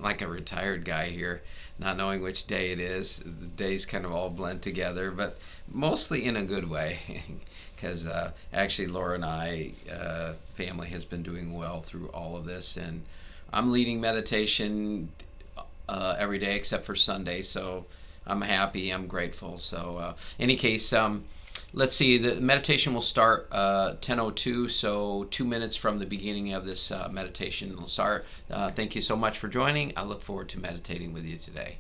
like a retired guy here, not knowing which day it is. The days kind of all blend together, but mostly in a good way. Because actually, Laura and I, family has been doing well through all of this, and I'm leading meditation every day except for Sunday. So I'm happy. I'm grateful. So, any case, let's see. The meditation will start 10:02. So 2 minutes from the beginning of this meditation will start. Thank you so much for joining. I look forward to meditating with you today.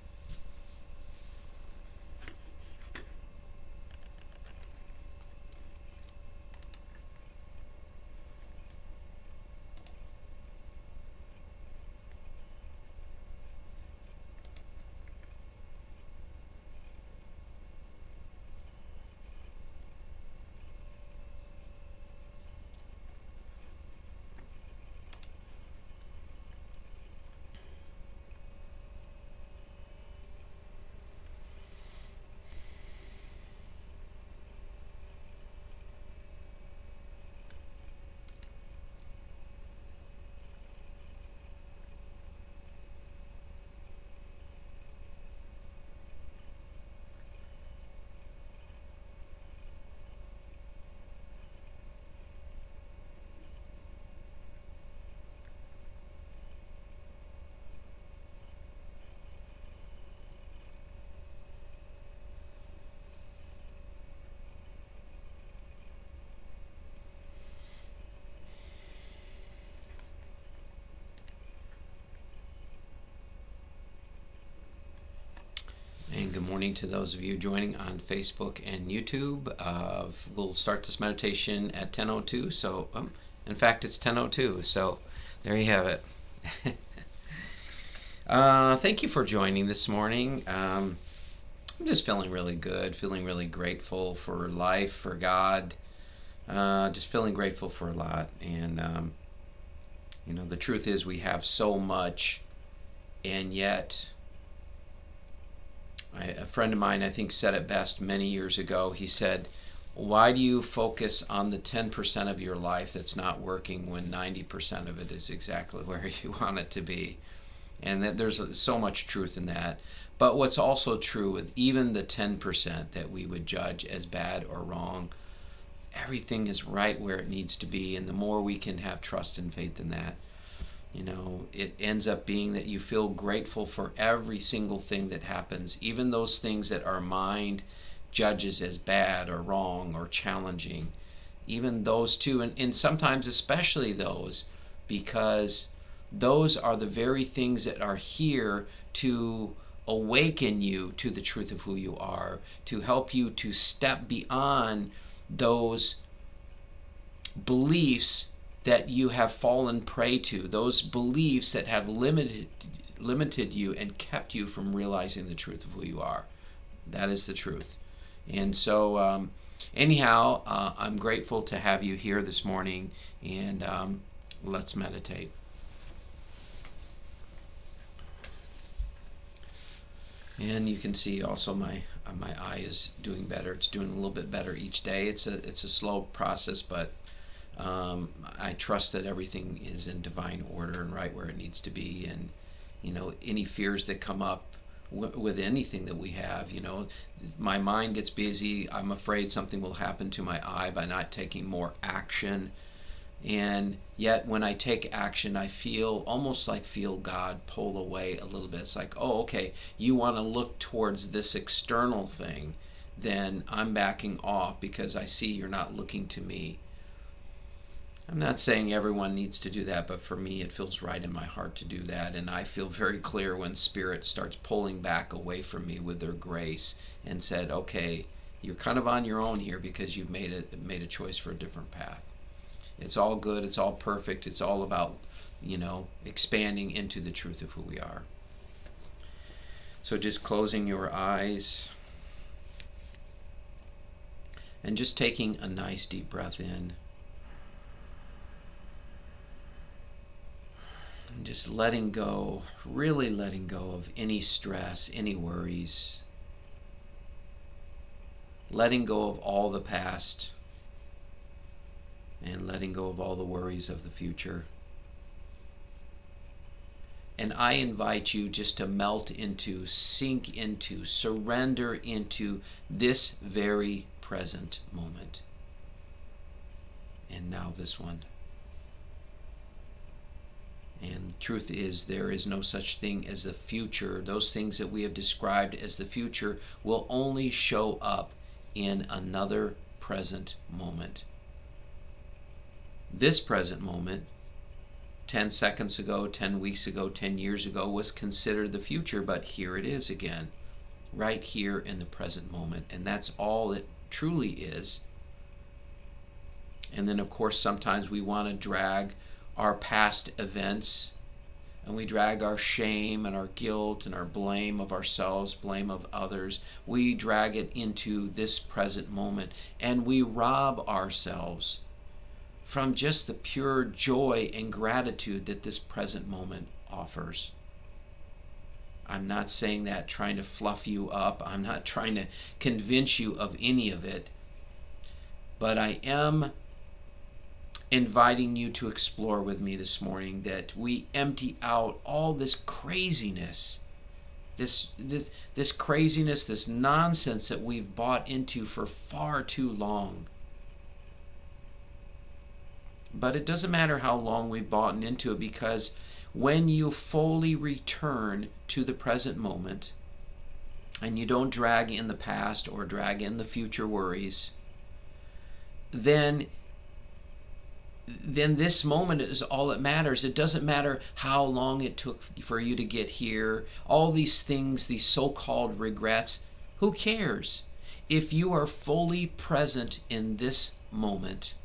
And good morning to those of you joining on Facebook and YouTube. We'll start this meditation at 10:02. So, in fact, it's 10:02. So, there you have it. Thank you for joining this morning. I'm just feeling really good, feeling really grateful for life, for God. Just feeling grateful for a lot. And, the truth is, we have so much, and yet a friend of mine, I think, said it best many years ago. He said, why do you focus on the 10% of your life that's not working when 90% of it is exactly where you want it to be? And that there's so much truth in that. But what's also true with even the 10% that we would judge as bad or wrong, everything is right where it needs to be. And the more we can have trust and faith in that, it ends up being that you feel grateful for every single thing that happens, even those things that our mind judges as bad or wrong or challenging, even those too, and sometimes especially those, because those are the very things that are here to awaken you to the truth of who you are, to help you to step beyond those beliefs that you have fallen prey to, those beliefs that have limited you and kept you from realizing the truth of who you are. That is the truth. And so, anyhow, I'm grateful to have you here this morning, and let's meditate. And you can see also my eye is doing better. It's doing a little bit better each day. It's a slow process, but I trust that everything is in divine order and right where it needs to be. And any fears that come up with anything that we have, my mind gets busy. I'm afraid something will happen to my eye by not taking more action. And yet when I take action, I feel God pull away a little bit. It's like, oh, okay, you want to look towards this external thing, then I'm backing off because I see you're not looking to me. I'm not saying everyone needs to do that, but for me it feels right in my heart to do that. And I feel very clear when Spirit starts pulling back away from me with their grace and said, okay, you're kind of on your own here because you've made a choice for a different path. It's all good. It's all perfect. It's all about, expanding into the truth of who we are. So just closing your eyes and just taking a nice deep breath in. And just letting go, really letting go of any stress, any worries. Letting go of all the past. And letting go of all the worries of the future. And I invite you just to melt into, sink into, surrender into this very present moment. And now this one. And the truth is, there is no such thing as the future. Those things that we have described as the future will only show up in another present moment. This present moment, 10 seconds ago, 10 weeks ago, 10 years ago, was considered the future, but here it is again, right here in the present moment. And that's all it truly is. And then, of course, sometimes we want to drag our past events, and we drag our shame and our guilt and our blame of ourselves, blame of others. We drag it into this present moment, and we rob ourselves from just the pure joy and gratitude that this present moment offers. I'm not saying that trying to fluff you up. I'm not trying to convince you of any of it. But I am inviting you to explore with me this morning that we empty out all this craziness, this craziness, this nonsense that we've bought into for far too long. But it doesn't matter how long we've bought into it, because when you fully return to the present moment and you don't drag in the past or drag in the future worries, then this moment is all that matters. It doesn't matter how long it took for you to get here. All these things, these so-called regrets, who cares? If you are fully present in this moment,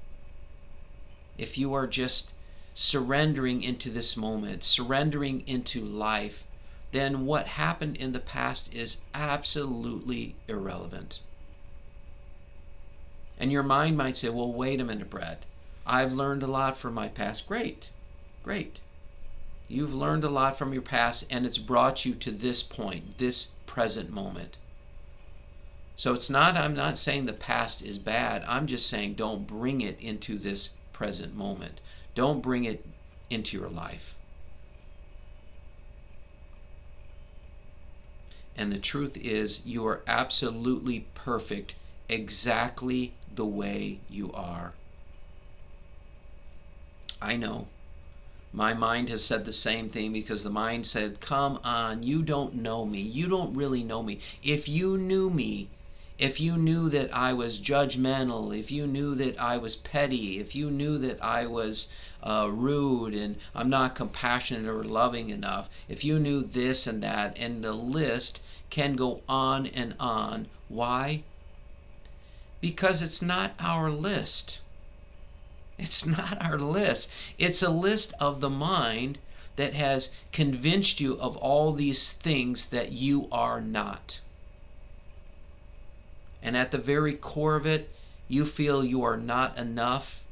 if you are just surrendering into this moment, surrendering into life, then what happened in the past is absolutely irrelevant. And your mind might say, well, wait a minute, Brett. I've learned a lot from my past. Great. You've learned a lot from your past, and it's brought you to this point, this present moment. So I'm not saying the past is bad. I'm just saying don't bring it into this present moment. Don't bring it into your life. And the truth is, you are absolutely perfect exactly the way you are. I know. My mind has said the same thing, because the mind said, come on, you don't know me. You don't really know me. If you knew me, if you knew that I was judgmental, if you knew that I was petty, if you knew that I was rude and I'm not compassionate or loving enough, if you knew this and that, and the list can go on and on. Why? Because it's not our list. It's not our list. It's a list of the mind that has convinced you of all these things that you are not. And at the very core of it, you feel you are not enough.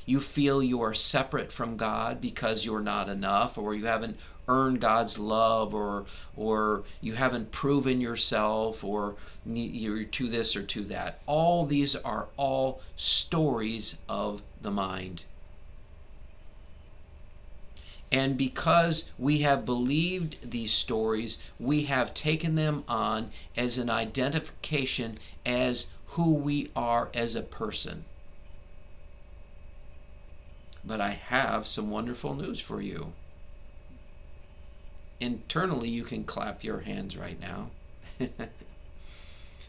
You feel you are separate from God because you're not enough, or you haven't earned God's love, or you haven't proven yourself, or you're to this or to that. All these are all stories of the mind. And because we have believed these stories, we have taken them on as an identification as who we are as a person. But I have some wonderful news for you. Internally, you can clap your hands right now.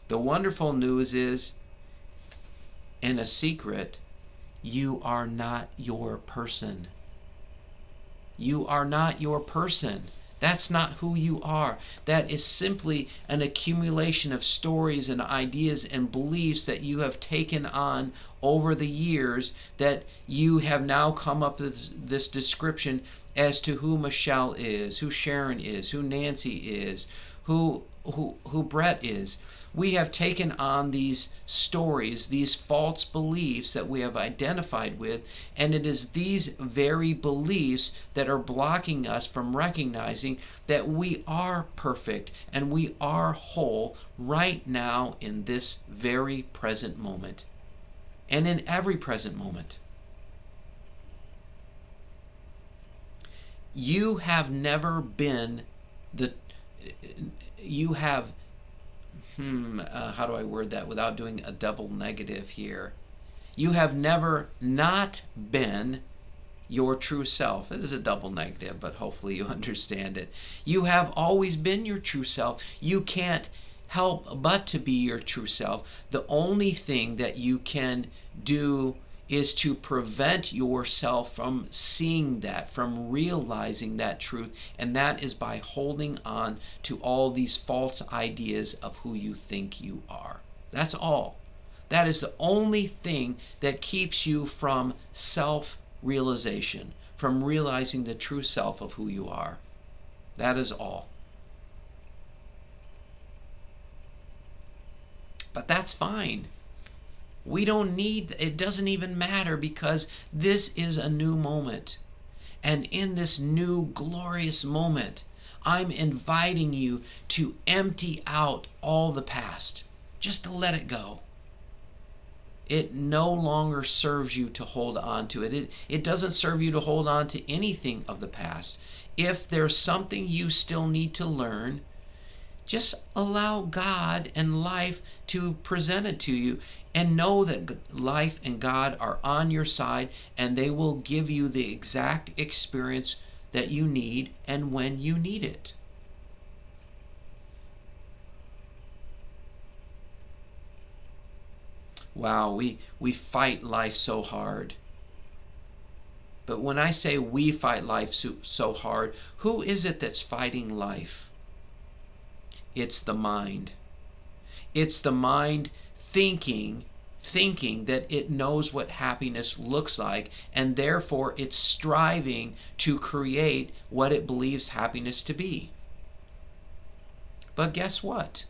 The wonderful news is, in a secret, you are not your person. You are not your person. That's not who you are. That is simply an accumulation of stories and ideas and beliefs that you have taken on over the years, that you have now come up with this description as to who Michelle is, who Sharon is, who Nancy is, who Brett is. We have taken on these stories, these false beliefs that we have identified with, and it is these very beliefs that are blocking us from recognizing that we are perfect and we are whole right now in this very present moment, and in every present moment. You have never been the, you have, how do I word that without doing a double negative here? You have never not been your true self. It is a double negative, but hopefully you understand it. You have always been your true self. You can't help but to be your true self. The only thing that you can do is to prevent yourself from seeing that, from realizing that truth, and that is by holding on to all these false ideas of who you think you are. That's all. That is the only thing that keeps you from self-realization, from realizing the true self of who you are. That is all. But that's fine. We don't need, it doesn't even matter, because this is a new moment. And in this new glorious moment, I'm inviting you to empty out all the past, just to let it go. It no longer serves you to hold on to it. It doesn't serve you to hold on to anything of the past. If there's something you still need to learn, just allow God and life to present it to you, and know that life and God are on your side, and they will give you the exact experience that you need and when you need it. Wow, we fight life so hard. But when I say we fight life so hard, who is it that's fighting life? It's the mind. It's the mind thinking that it knows what happiness looks like, and therefore it's striving to create what it believes happiness to be. But guess what?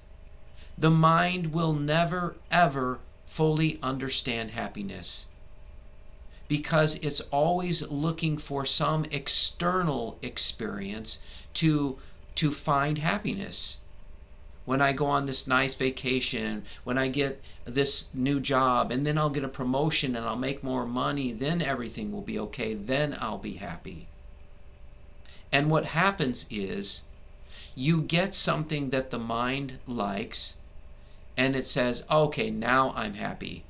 The mind will never, ever fully understand happiness, because it's always looking for some external experience to find happiness. When I go on this nice vacation, when I get this new job, and then I'll get a promotion and I'll make more money, then everything will be okay, then I'll be happy. And what happens is, you get something that the mind likes, and it says, okay, now I'm happy.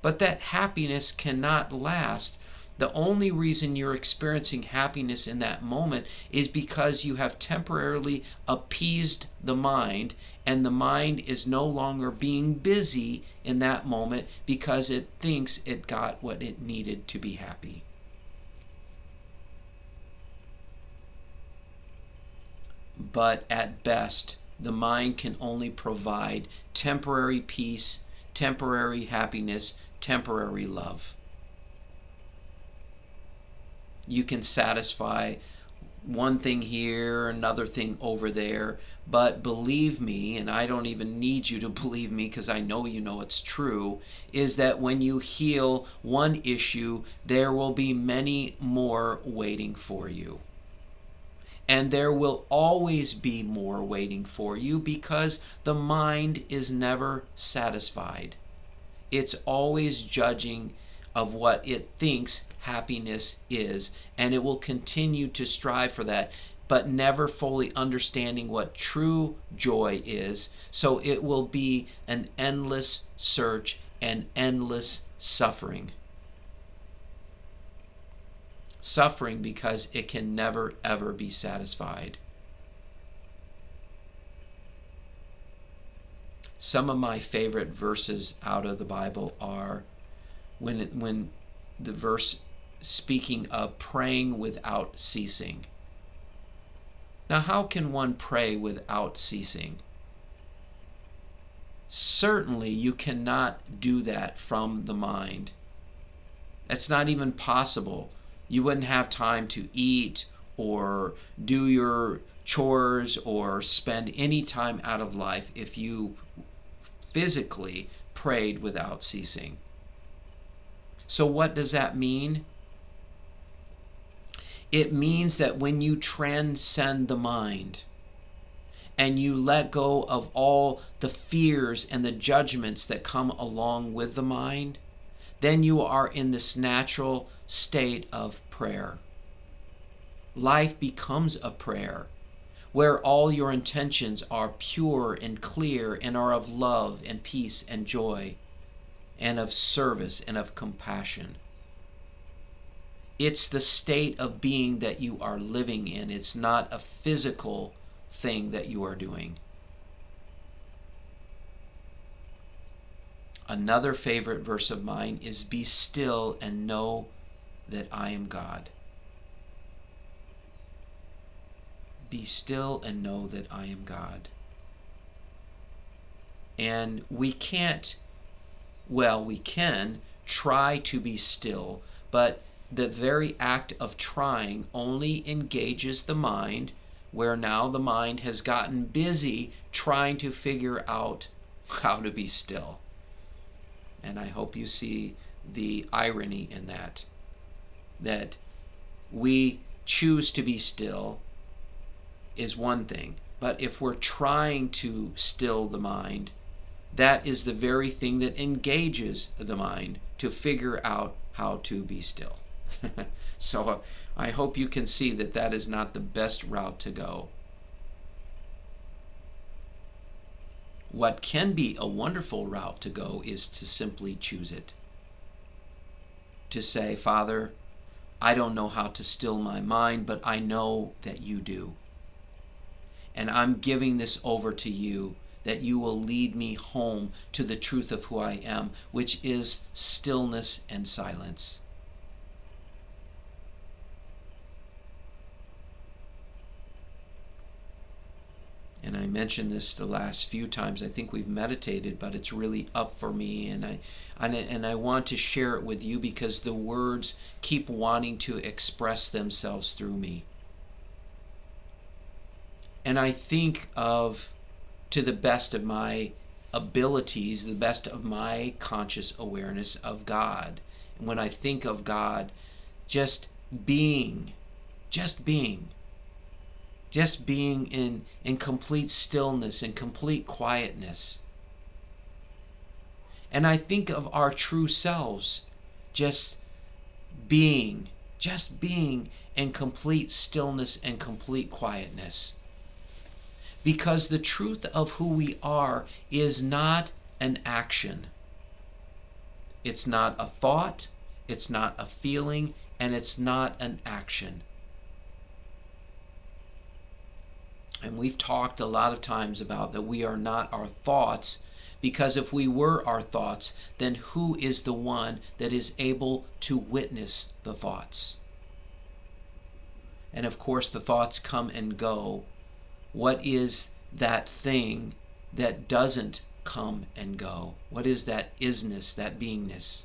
But that happiness cannot last. The only reason you're experiencing happiness in that moment is because you have temporarily appeased the mind, and the mind is no longer being busy in that moment because it thinks it got what it needed to be happy. But at best, the mind can only provide temporary peace, temporary happiness, temporary love. You can satisfy one thing here, another thing over there, but believe me, and I don't even need you to believe me because I know you know it's true, is that when you heal one issue, there will be many more waiting for you. And there will always be more waiting for you, because the mind is never satisfied. It's always judging of what it thinks happiness is, and it will continue to strive for that, but never fully understanding what true joy is. So it will be an endless search and endless suffering. Suffering because it can never ever be satisfied. Some of my favorite verses out of the Bible are when the verse speaking of praying without ceasing. Now, how can one pray without ceasing? Certainly you cannot do that from the mind. It's not even possible. You wouldn't have time to eat or do your chores or spend any time out of life if you physically prayed without ceasing. So what does that mean? It means that when you transcend the mind and you let go of all the fears and the judgments that come along with the mind, then you are in this natural state of prayer. life becomes a prayer where all your intentions are pure and clear and are of love and peace and joy and of service and of compassion. It's the state of being that you are living in. It's not a physical thing that you are doing. Another favorite verse of mine is, "Be still and know that I am God." Be still and know that I am God. And we can try to be still, but the very act of trying only engages the mind, where now the mind has gotten busy trying to figure out how to be still. And I hope you see the irony in that we choose to be still is one thing, but if we're trying to still the mind, that is the very thing that engages the mind to figure out how to be still. So I hope you can see that that is not the best route to go. What can be a wonderful route to go is to simply choose it. To say, "Father, I don't know how to still my mind, but I know that you do. And I'm giving this over to you, that you will lead me home to the truth of who I am, which is stillness and silence." And I mentioned this the last few times I think we've meditated, but it's really up for me, and I want to share it with you because the words keep wanting to express themselves through me. And I think of, to the best of my abilities, the best of my conscious awareness of God. And when I think of God, just being in complete stillness and complete quietness. And I think of our true selves just being in complete stillness and complete quietness. Because the truth of who we are is not an action. It's not a thought, it's not a feeling, and it's not an action. And we've talked a lot of times about that we are not our thoughts, because if we were our thoughts, then who is the one that is able to witness the thoughts? And of course the thoughts come and go. What is that thing that doesn't come and go? What is that isness, that beingness?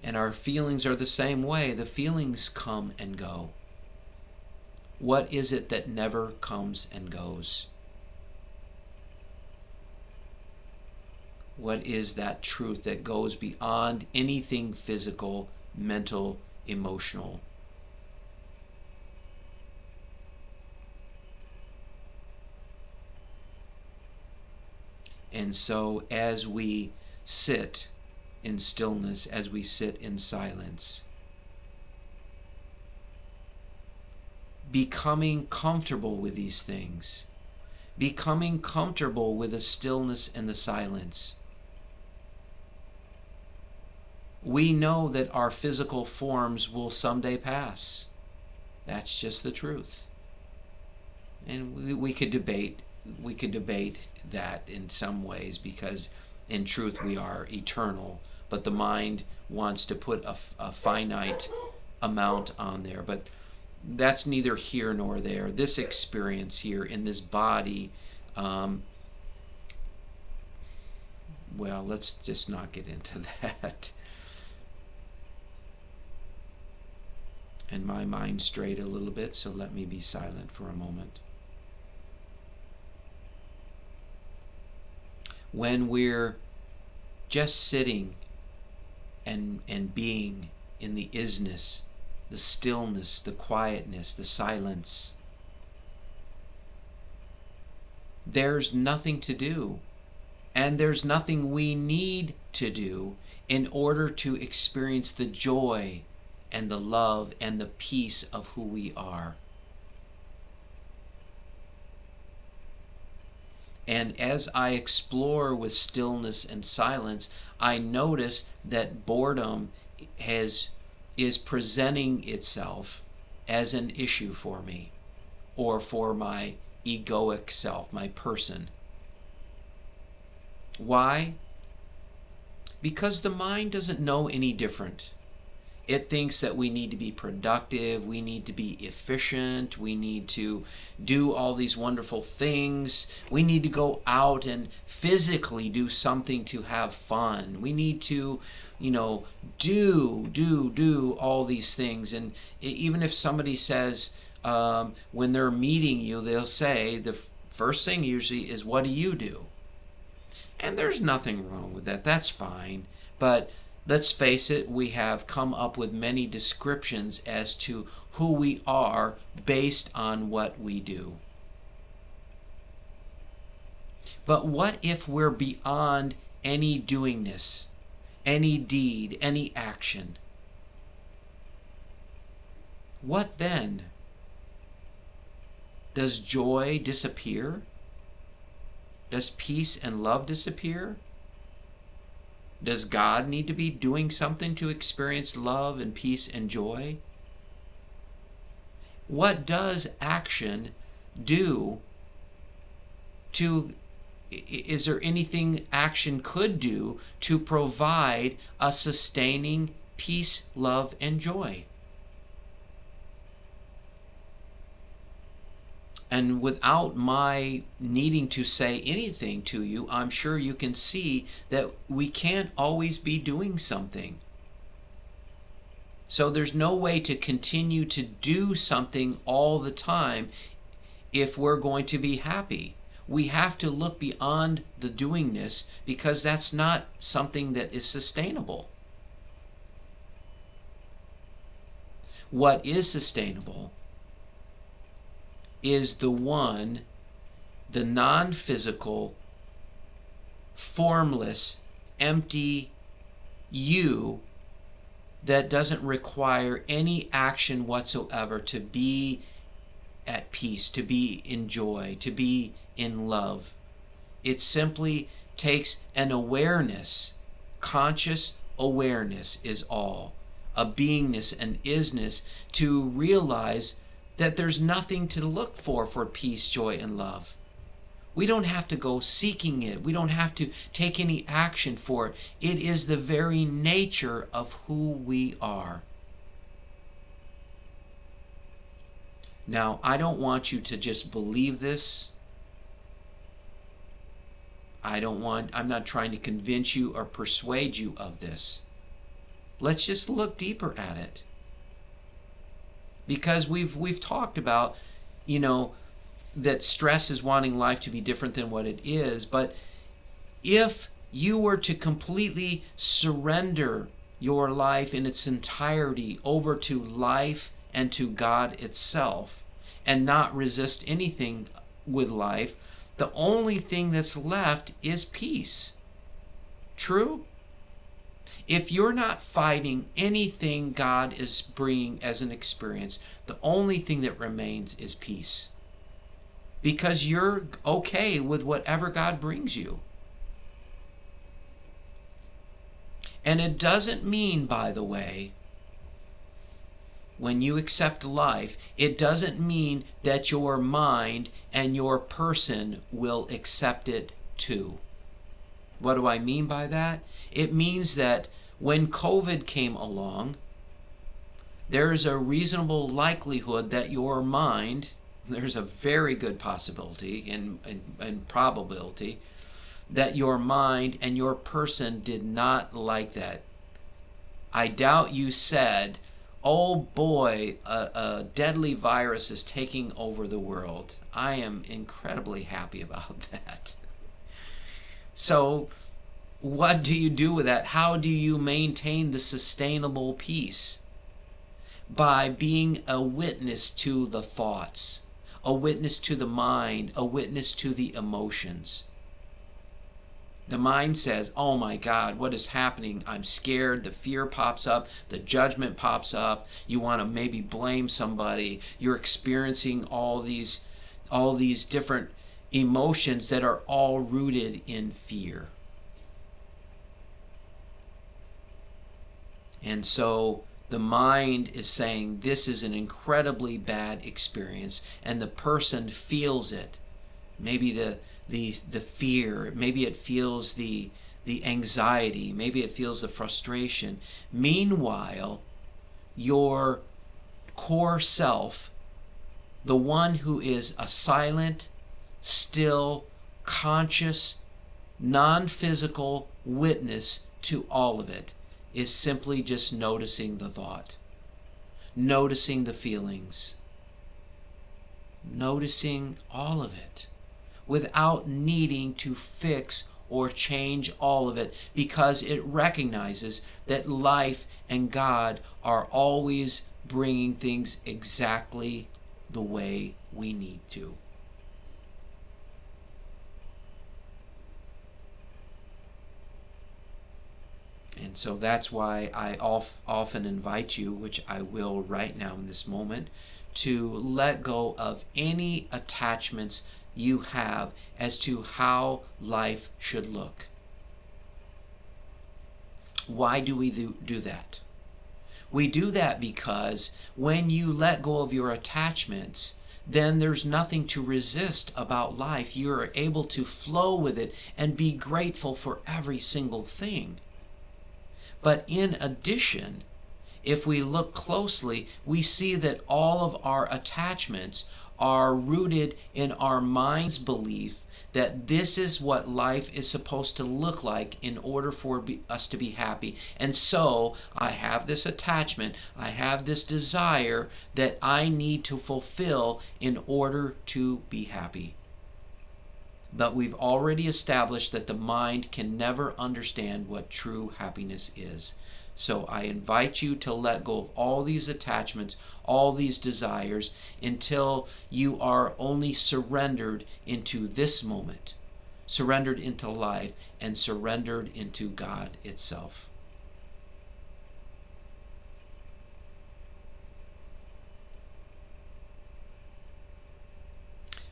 And our feelings are the same way. The feelings come and go. What is it that never comes and goes? What is that truth that goes beyond anything physical, mental, emotional? And so as we sit in stillness, as we sit in silence, becoming comfortable with these things, becoming comfortable with the stillness and the silence, we know that our physical forms will someday pass. That's just the truth. And we could debate that in some ways, because in truth we are eternal, but the mind wants to put a finite amount on there. But that's neither here nor there. This experience here in this body, well, let's just not get into that. And my mind strayed a little bit, so let me be silent for a moment. When we're just sitting and being in the isness, the stillness, the quietness, the silence, there's nothing to do, and there's nothing we need to do in order to experience the joy and the love and the peace of who we are. And as I explore with stillness and silence, I notice that boredom is presenting itself as an issue for me, or for my egoic self, my person. Why? Because the mind doesn't know any different. It thinks that we need to be productive, we need to be efficient, we need to do all these wonderful things, we need to go out and physically do something to have fun. We need to, do all these things. And even if somebody says, when they're meeting you, they'll say, the first thing usually is, what do you do? And there's nothing wrong with that. That's fine. But let's face it, we have come up with many descriptions as to who we are based on what we do. But what if we're beyond any doingness, any deed, any action? What then? Does joy disappear? Does peace and love disappear? Does God need to be doing something to experience love and peace and joy? What does action do to, is there anything action could do to provide a sustaining peace, love, and joy? And without my needing to say anything to you, I'm sure you can see that we can't always be doing something. So there's no way to continue to do something all the time if we're going to be happy. We have to look beyond the doingness, because that's not something that is sustainable. What is sustainable is the one, the non-physical, formless, empty you that doesn't require any action whatsoever to be at peace, to be in joy, to be in love. It simply takes an awareness, conscious awareness is all, a beingness, an isness, to realize that there's nothing to look for peace, joy, and love. We don't have to go seeking it. We don't have to take any action for it. It is the very nature of who we are. Now, I don't want you to just believe this. I'm not trying to convince you or persuade you of this. Let's just look deeper at it. Because we've talked about, that stress is wanting life to be different than what it is. But if you were to completely surrender your life in its entirety over to life and to God itself, and not resist anything with life, the only thing that's left is peace. True? If you're not fighting anything God is bringing as an experience, the only thing that remains is peace. Because you're okay with whatever God brings you. And it doesn't mean, by the way, when you accept life, it doesn't mean that your mind and your person will accept it too. What do I mean by that? It means that when COVID came along, there's a reasonable likelihood that your mind, there's a very good possibility and probability that your mind and your person did not like that. I doubt you said, oh boy, a deadly virus is taking over the world. I am incredibly happy about that. So what do you do with that? How do you maintain the sustainable peace? By being a witness to the thoughts, a witness to the mind, a witness to the emotions. The mind says, oh my God, what is happening? I'm scared. The fear pops up. The judgment pops up. You want to maybe blame somebody. You're experiencing all these different emotions that are all rooted in fear. And so the mind is saying this is an incredibly bad experience, and the person feels it. Maybe the fear, maybe it feels the anxiety, maybe it feels the frustration. Meanwhile, your core self, the one who is a silent, still, conscious, non-physical witness to all of it, is simply just noticing the thought, noticing the feelings, noticing all of it, without needing to fix or change all of it, because it recognizes that life and God are always bringing things exactly the way we need to. And so that's why I often invite you, which I will right now in this moment, to let go of any attachments you have as to how life should look. Why do we do that? We do that because when you let go of your attachments, then there's nothing to resist about life. You're able to flow with it and be grateful for every single thing. But in addition, if we look closely, we see that all of our attachments are rooted in our mind's belief that this is what life is supposed to look like in order for us to be happy. And so I have this attachment, I have this desire that I need to fulfill in order to be happy. But we've already established that the mind can never understand what true happiness is. So I invite you to let go of all these attachments, all these desires, until you are only surrendered into this moment, surrendered into life, and surrendered into God itself.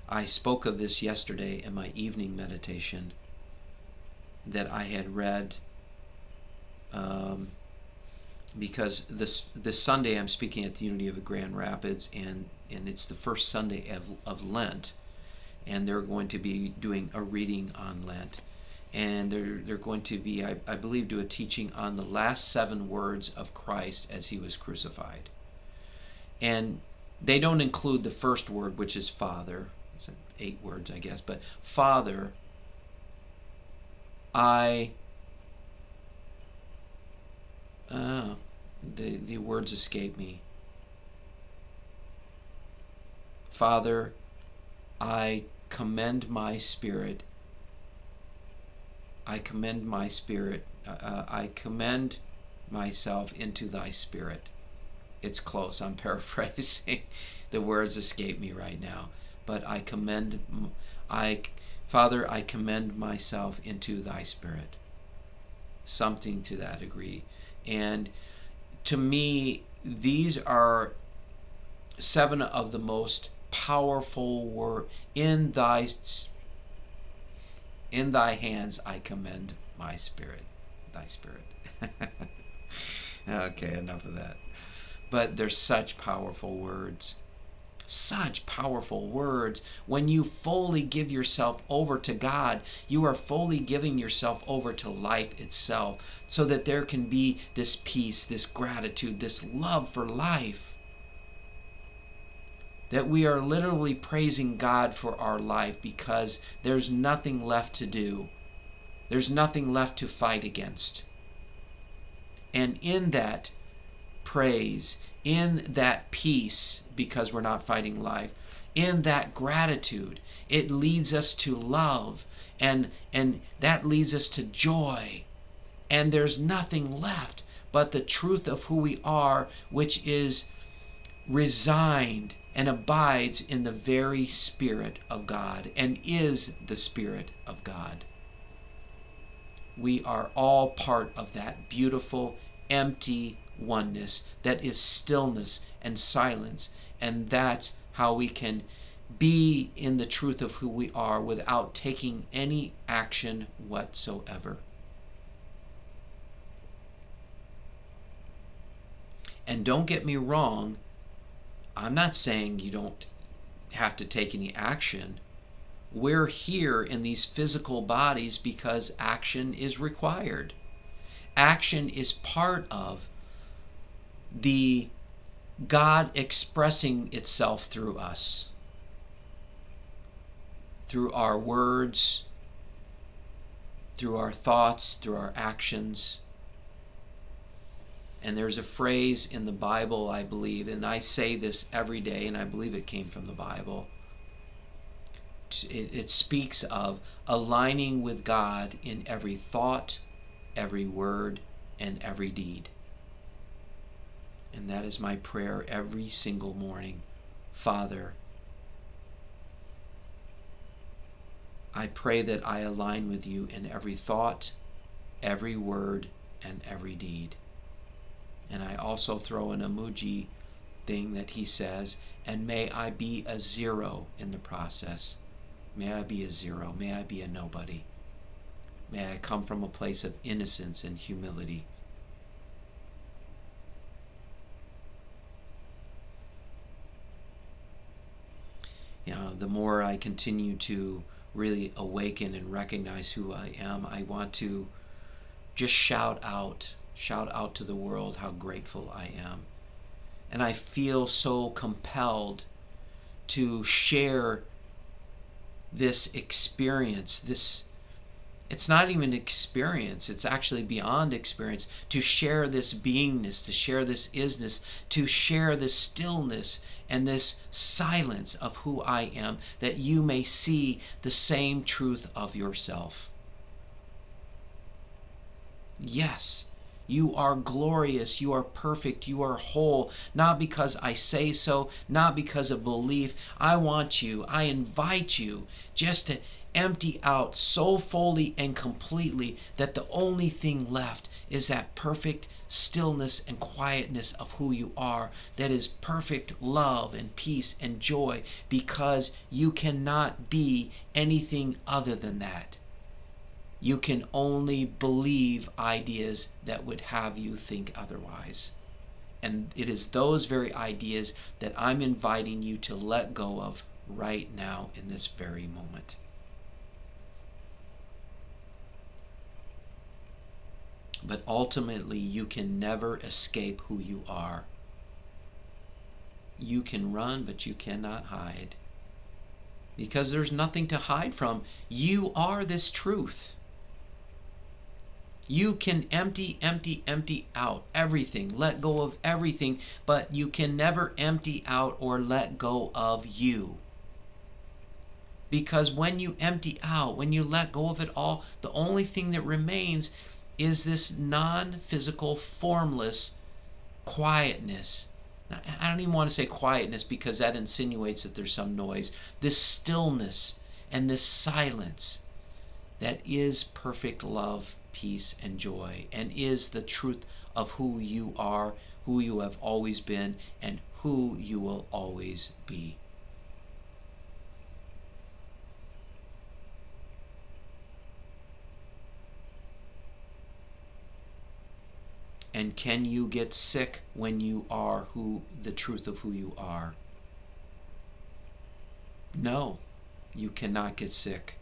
I spoke of this yesterday in my evening meditation that I had read, because this Sunday I'm speaking at the Unity of the Grand Rapids, and it's the first Sunday of Lent, and they're going to be doing a reading on Lent, and they're going to be, I believe, do a teaching on the last 7 words of Christ as he was crucified. And they don't include the first word, which is Father. It's 8 words, I guess, but Father, the words escape me. Father, I commend my spirit. I commend my spirit. I commend myself into thy spirit. It's close. I'm paraphrasing. The words escape me right now. But Father, I commend myself into thy spirit. Something to that degree. And to me, these are 7 of the most powerful words. In thy hands I commend my spirit. Thy spirit. Okay, enough of that. But they're such powerful words. Such powerful words. When you fully give yourself over to God, you are fully giving yourself over to life itself, so that there can be this peace, this gratitude, this love for life. That we are literally praising God for our life because there's nothing left to do. There's nothing left to fight against. And in that praise, in that peace, because we're not fighting life, in that gratitude, it leads us to love, and that leads us to joy. And there's nothing left but the truth of who we are, which is resigned and abides in the very Spirit of God, and is the Spirit of God. We are all part of that beautiful, empty oneness that is stillness and silence. And that's how we can be in the truth of who we are without taking any action whatsoever. And don't get me wrong, I'm not saying you don't have to take any action. We're here in these physical bodies because action is required. Action is part of the God expressing itself through us, through our words, through our thoughts, through our actions. And there's a phrase in the Bible, I believe, and I say this every day, and I believe it came from the Bible. It speaks of aligning with God in every thought, every word, and every deed. And that is my prayer every single morning. Father, I pray that I align with you in every thought, every word, and every deed. And I also throw an emoji thing that he says, and may I be a zero in the process. May I be a zero. May I be a nobody. May I come from a place of innocence and humility. The more I continue to really awaken and recognize who I am, I want to just shout out to the world how grateful I am. And I feel so compelled to share this experience, it's not even experience, it's actually beyond experience, to share this beingness, to share this isness, to share this stillness and this silence of who I am, that you may see the same truth of yourself. Yes, you are glorious, you are perfect, you are whole, not because I say so, not because of belief. I invite you just to empty out so fully and completely that the only thing left is that perfect stillness and quietness of who you are, that is perfect love and peace and joy, because you cannot be anything other than that. You can only believe ideas that would have you think otherwise. And it is those very ideas that I'm inviting you to let go of right now in this very moment. But ultimately, you can never escape who you are. You can run, but you cannot hide. Because there's nothing to hide from. You are this truth. You can empty out everything, let go of everything, but you can never empty out or let go of you. Because when you empty out, when you let go of it all, the only thing that remains is this non-physical, formless quietness. Now, I don't even want to say quietness because that insinuates that there's some noise. This stillness and this silence that is perfect love, peace, and joy, and is the truth of who you are, who you have always been, and who you will always be. And can you get sick when you are the truth of who you are? No, you cannot get sick.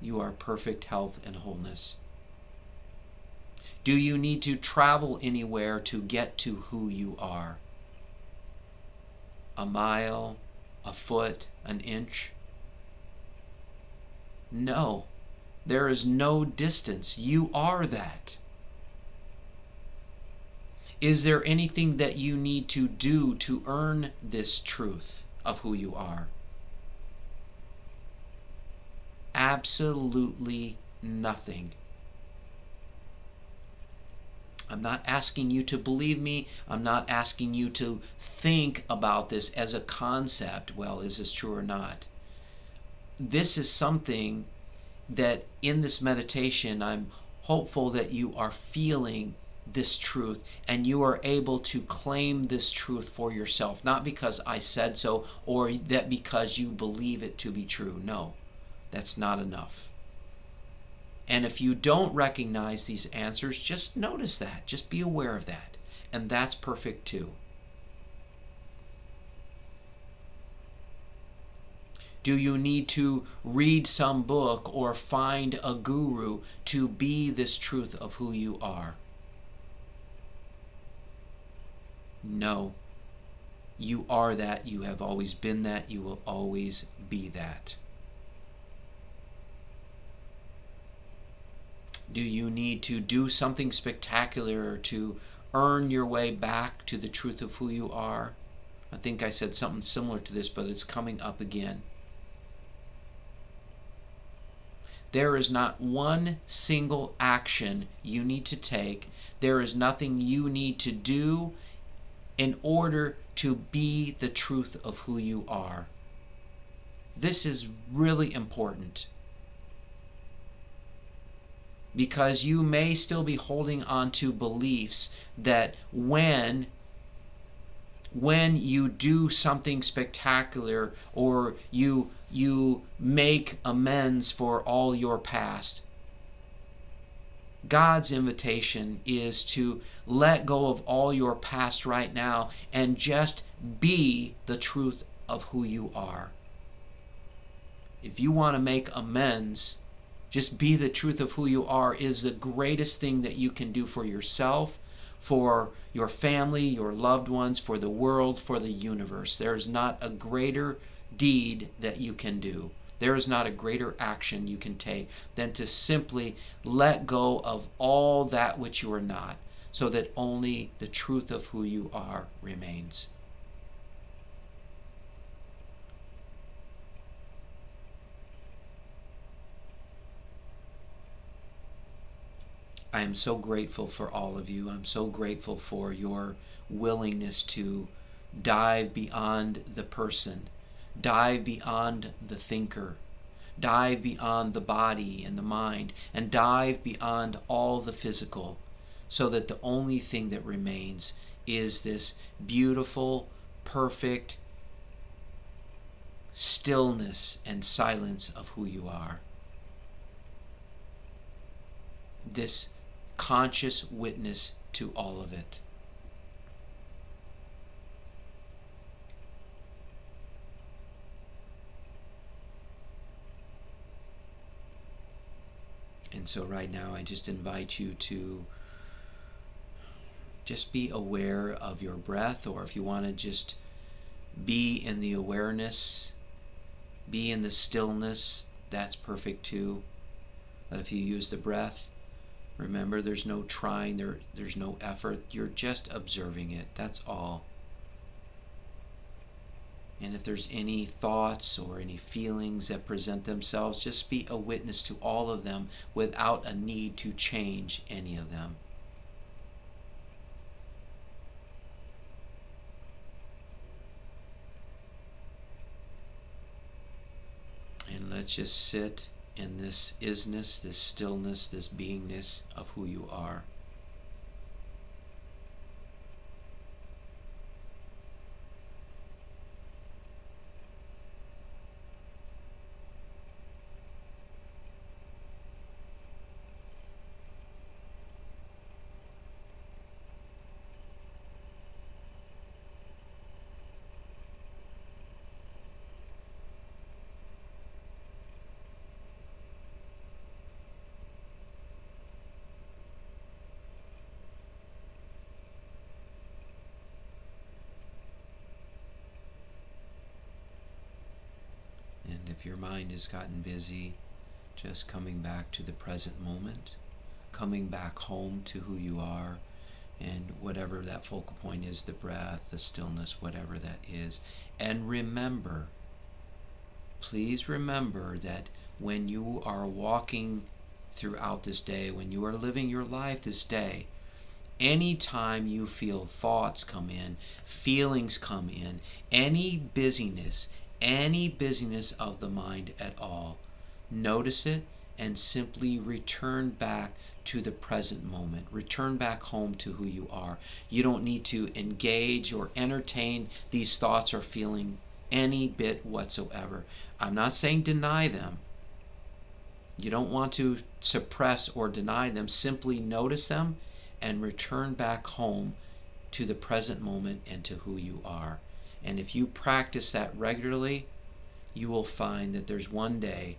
You are perfect health and wholeness. Do you need to travel anywhere to get to who you are? A mile, a foot, an inch? No, there is no distance. You are that. Is there anything that you need to do to earn this truth of who you are? Absolutely nothing. I'm not asking you to believe me. I'm not asking you to think about this as a concept. Well, is this true or not? This is something that in this meditation, I'm hopeful that you are feeling this truth and you are able to claim this truth for yourself, not because I said so or that because you believe it to be true. No, that's not enough. And if you don't recognize these answers, just notice that. Just be aware of that. And that's perfect too. Do you need to read some book or find a guru to be this truth of who you are? No. You are that. You have always been that. You will always be that. Do you need to do something spectacular to earn your way back to the truth of who you are? I think I said something similar to this, but it's coming up again. There is not one single action you need to take. There is nothing you need to do in order to be the truth of who you are. This is really important, because you may still be holding on to beliefs that when you do something spectacular or you make amends for all your past, God's invitation is to let go of all your past right now and just be the truth of who you are. If you want to make amends, just be the truth of who you are is the greatest thing that you can do for yourself, for your family, your loved ones, for the world, for the universe. There is not a greater deed that you can do. There is not a greater action you can take than to simply let go of all that which you are not, so that only the truth of who you are remains. I am so grateful for all of you. I'm so grateful for your willingness to dive beyond the person, dive beyond the thinker, dive beyond the body and the mind, and dive beyond all the physical, so that the only thing that remains is this beautiful, perfect stillness and silence of who you are. This conscious witness to all of it. And so right now I just invite you to just be aware of your breath, or if you want to just be in the awareness, be in the stillness, that's perfect too. But if you use the breath, remember, there's no trying, there's no effort. You're just observing it. That's all. And if there's any thoughts or any feelings that present themselves, just be a witness to all of them without a need to change any of them. And let's just sit in this isness, this stillness, this beingness of who you are. And if your mind has gotten busy, just coming back to the present moment, coming back home to who you are, and whatever that focal point is, the breath, the stillness, whatever that is. And remember, please remember that when you are walking throughout this day, when you are living your life this day, anytime you feel thoughts come in, feelings come in, any busyness of the mind at all, notice it and simply return back to the present moment. Return back home to who you are. You don't need to engage or entertain these thoughts or feeling any bit whatsoever. I'm not saying deny them. You don't want to suppress or deny them. Simply notice them and return back home to the present moment and to who you are. And if you practice that regularly, you will find that there's one day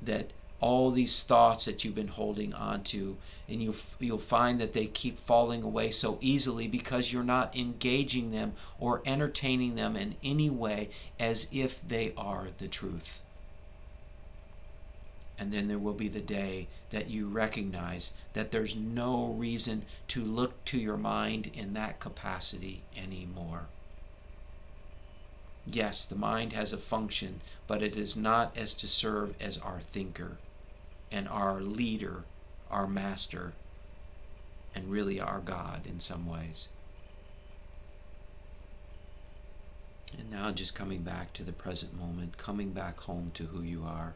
that all these thoughts that you've been holding on to, and you'll find that they keep falling away so easily because you're not engaging them or entertaining them in any way as if they are the truth. And then there will be the day that you recognize that there's no reason to look to your mind in that capacity anymore. Yes, the mind has a function, but it is not as to serve as our thinker and our leader, our master, and really our God in some ways. And now just coming back to the present moment, coming back home to who you are.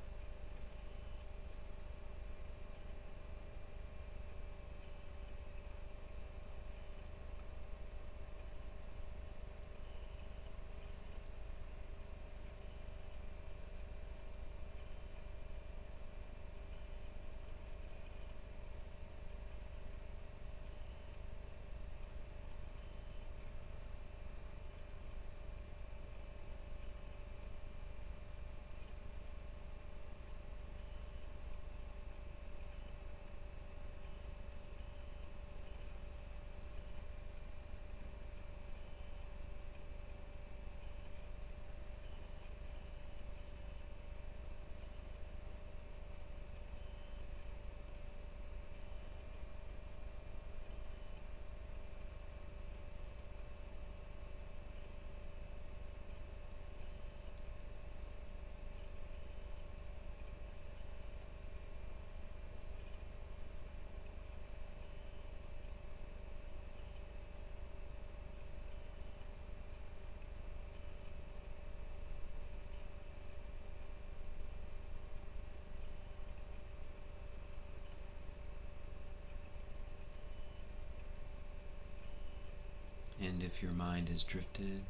And if your mind has drifted,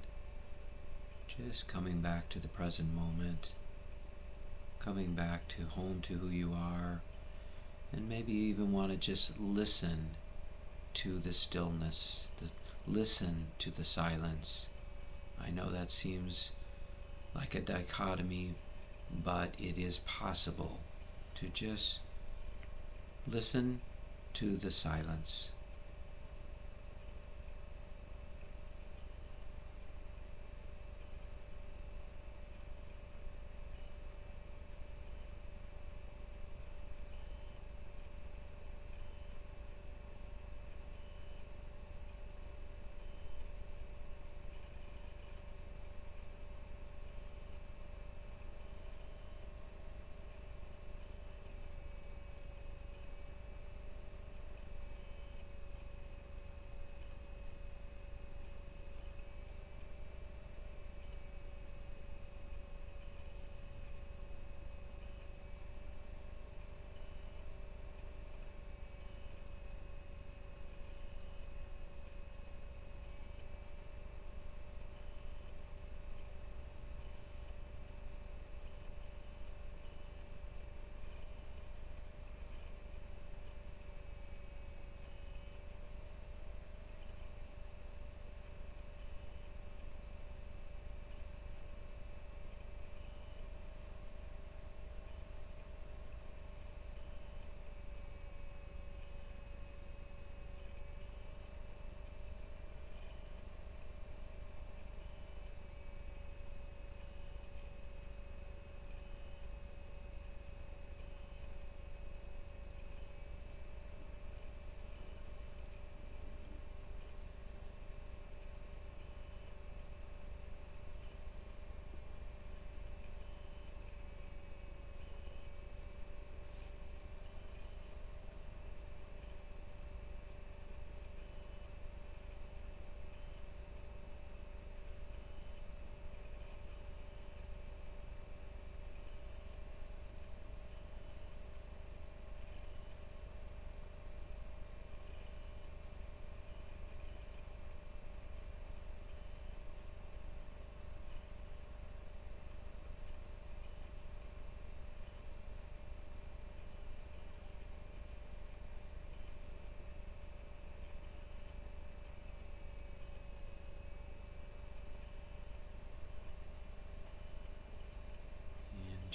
just coming back to the present moment, coming back to home to who you are, and maybe you even want to just listen to the stillness, listen to the silence. I know that seems like a dichotomy, but it is possible to just listen to the silence.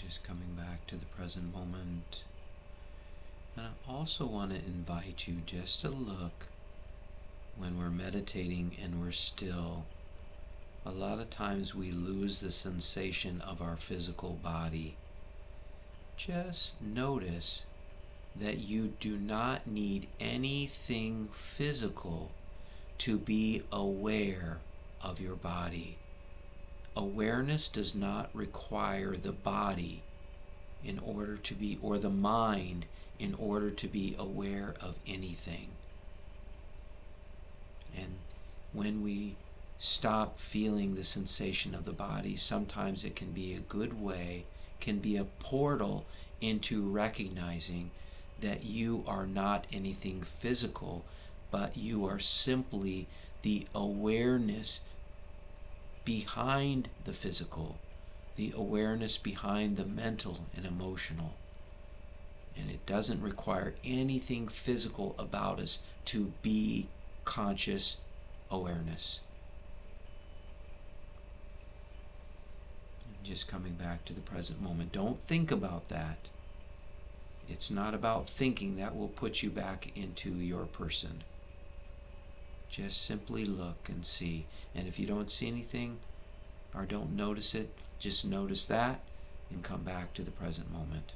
Just coming back to the present moment. And I also want to invite you just to look when we're meditating and we're still. A lot of times we lose the sensation of our physical body. Just notice that you do not need anything physical to be aware of your body. Awareness does not require the body in order to be, or the mind in order to be aware of anything. And when we stop feeling the sensation of the body, sometimes it can be a good way, can be a portal into recognizing that you are not anything physical, but you are simply the awareness behind the physical, the awareness behind the mental and emotional. And it doesn't require anything physical about us to be conscious awareness. And just coming back to the present moment. Don't think about that. It's not about thinking. That will put you back into your person. Just simply look and see. And if you don't see anything or don't notice it, just notice that and come back to the present moment.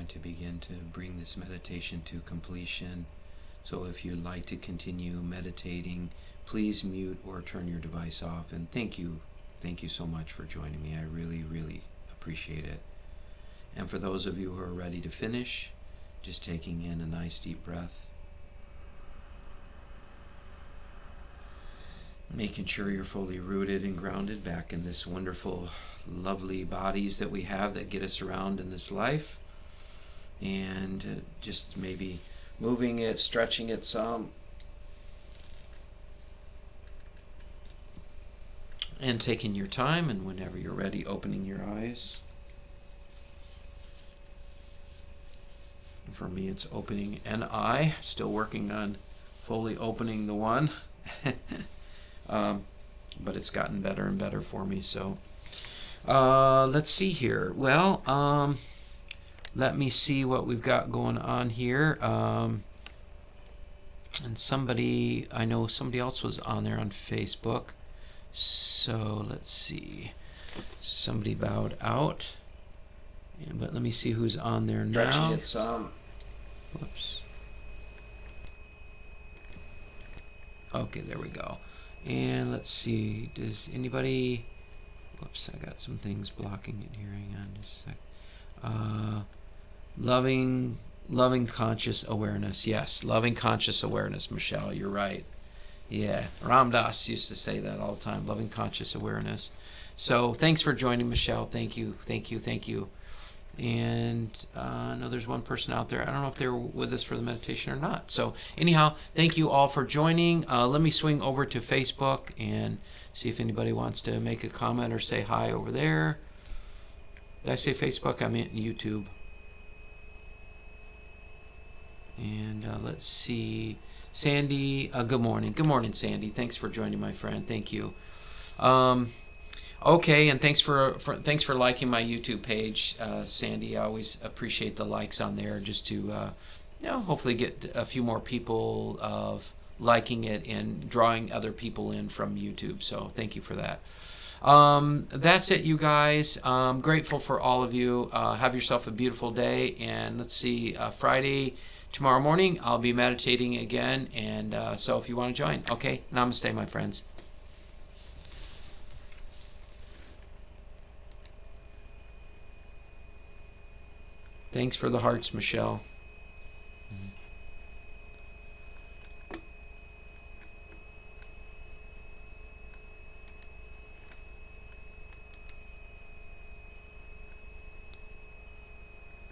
going to begin to bring this meditation to completion. So if you'd like to continue meditating, please mute or turn your device off. And thank you so much for joining me. I really, really appreciate it. And for those of you who are ready to finish, just taking in a nice deep breath. Making sure you're fully rooted and grounded back in this wonderful, lovely bodies that we have that get us around in this life. And just maybe moving it, stretching it some. And taking your time, and whenever you're ready, opening your eyes. For me, it's opening an eye. Still working on fully opening the one. But it's gotten better and better for me. So let's see here. Well, let me see what we've got going on here. And I know somebody else was on there on Facebook. So let's see. Somebody bowed out. Yeah, but let me see who's on there now. Stretching it some. Whoops. Okay, there we go. And let's see. Does anybody... Whoops, I got some things blocking it here. Hang on just a sec. Loving conscious awareness. Yes, loving conscious awareness, Michelle. You're right. Yeah, Ram Dass used to say that all the time. Loving conscious awareness. So thanks for joining, Michelle. Thank you. And I know there's one person out there. I don't know if they're with us for the meditation or not. So anyhow, thank you all for joining. Let me swing over to Facebook and see if anybody wants to make a comment or say hi over there. Did I say Facebook? I meant YouTube. And let's see. Sandy, good morning. Good morning, Sandy. Thanks for joining, my friend. Thank you. Okay, and thanks for liking my YouTube page, Sandy. I always appreciate the likes on there, just to hopefully get a few more people of liking it and drawing other people in from YouTube. So thank you for that. That's it, you guys. I'm grateful for all of you. Have yourself a beautiful day, and let's see, Friday, tomorrow morning, I'll be meditating again, and so if you want to join, okay, namaste, my friends. Thanks for the hearts, Michelle.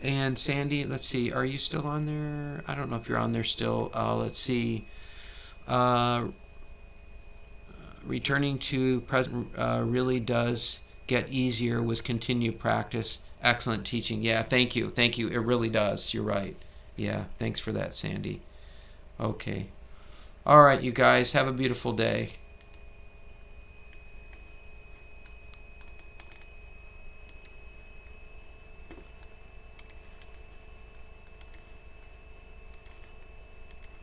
And Sandy, let's see, are you still on there? I don't know if you're on there still. Let's see. Returning to present really does get easier with continued practice. Excellent teaching. Yeah, thank you. It really does. You're right. Yeah, thanks for that, Sandy. Okay. All right, you guys, have a beautiful day.